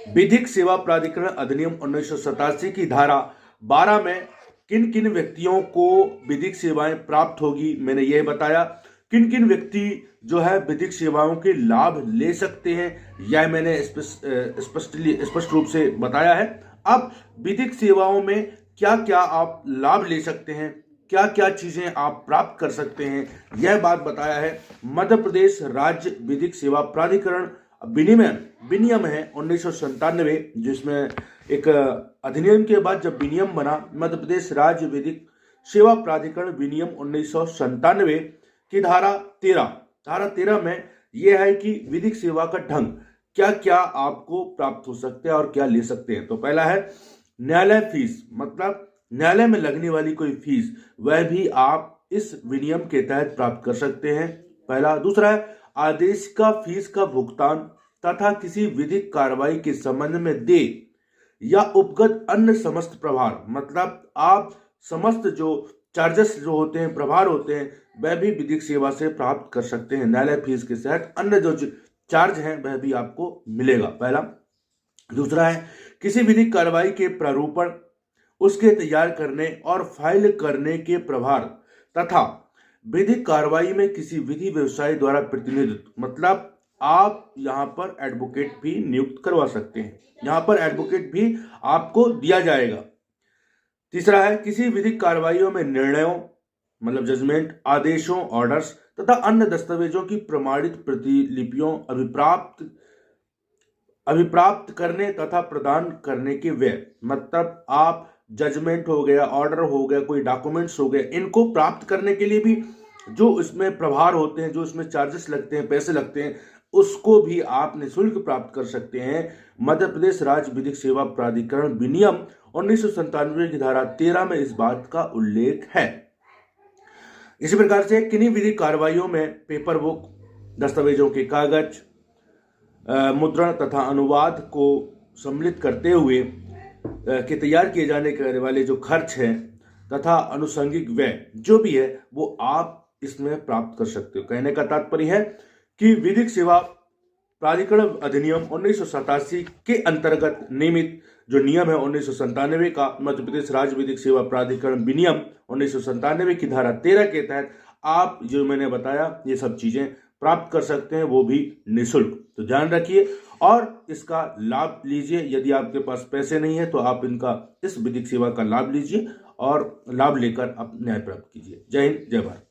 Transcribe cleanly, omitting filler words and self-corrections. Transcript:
विधिक सेवा प्राधिकरण अधिनियम 1987 की धारा 12 में किन किन व्यक्तियों को विधिक सेवाएं प्राप्त होगी, मैंने यह बताया। किन किन व्यक्ति जो है विधिक सेवाओं के लाभ ले सकते हैं, यह मैंने स्पष्ट रूप से बताया है। अब विधिक सेवाओं में क्या क्या आप लाभ ले सकते हैं, क्या क्या चीजें आप प्राप्त कर सकते हैं, यह बात बताया है। मध्य प्रदेश राज्य विधिक सेवा प्राधिकरण विनियम है 1997, जिसमें एक अधिनियम के बाद जब विनियम बना, मध्य प्रदेश राज्य विधिक सेवा प्राधिकरण विनियम 1997 की धारा 13 में यह है कि विधिक सेवा का ढंग क्या क्या आपको प्राप्त हो सकते हैं और क्या ले सकते हैं। तो पहला है न्यायालय फीस, मतलब न्यायालय में लगने वाली कोई फीस, वह भी आप इस विनियम के तहत प्राप्त कर सकते हैं, पहला। दूसरा है आदेश का फीस का भुगतान तथा किसी विधिक कार्रवाई के संबंध में देय या उपगत अन्य समस्त प्रभार, मतलब आप समस्त जो चार्जेस जो होते हैं, प्रभार होते हैं, वह भी विधिक सेवा से प्राप्त कर सकते हैं। न्यायालय फीस के तहत अन्य जो चार्ज हैं वह भी आपको मिलेगा, पहला। दूसरा है किसी विधिक कार्रवाई के प्रारूपण, उसके तैयार करने और फाइल करने के प्रभार तथा विधिक कार्रवाई में किसी विधि व्यवसायी द्वारा प्रतिनिधित्व, मतलब आप यहां पर एडवोकेट भी नियुक्त करवा सकते हैं, यहां पर एडवोकेट भी आपको दिया जाएगा। तीसरा है किसी विधिक कार्रवाइयों में निर्णयों, मतलब जजमेंट, आदेशों, ऑर्डर्स तथा अन्य दस्तावेजों की प्रमाणित प्रतिलिपियों अभिप्राप्त करने तथा प्रदान करने के व्यय, मतलब आप जजमेंट हो गया, ऑर्डर हो गया, कोई डॉक्यूमेंट्स हो गए, इनको प्राप्त करने के लिए भी जो इसमें प्रभार होते हैं, जो इसमें चार्जेस लगते हैं, पैसे लगते हैं, उसको भी आप निःशुल्क प्राप्त कर सकते हैं। मध्य प्रदेश राज्य विधिक सेवा प्राधिकरण विनियम 1997 की धारा 13 में इस बात का उल्लेख है। इसी प्रकार से किन्हीं विधिक कार्रवाइयों में पेपर बुक, दस्तावेजों के कागज, मुद्रण तथा अनुवाद को सम्मिलित करते हुए के तैयार किए जाने वाले जो खर्च हैं तथा अनुषंगिक व्यय जो भी है वो आप इसमें प्राप्त कर सकते हो। कहने का तात्पर्य है कि विधिक सेवा प्राधिकरण अधिनियम 1987 के अंतर्गत नियमित जो नियम है 1997 का, मध्य प्रदेश राज्य विधिक सेवा प्राधिकरण विनियम 1997 की धारा 13 के तहत आप जो मैंने बताया ये सब चीजें प्राप्त कर सकते हैं, वो भी निःशुल्क। तो ध्यान रखिए और इसका लाभ लीजिए। यदि आपके पास पैसे नहीं है तो आप इस विधिक सेवा का लाभ लीजिए और लाभ लेकर आप न्याय प्राप्त कीजिए। जय हिंद, जय भारत।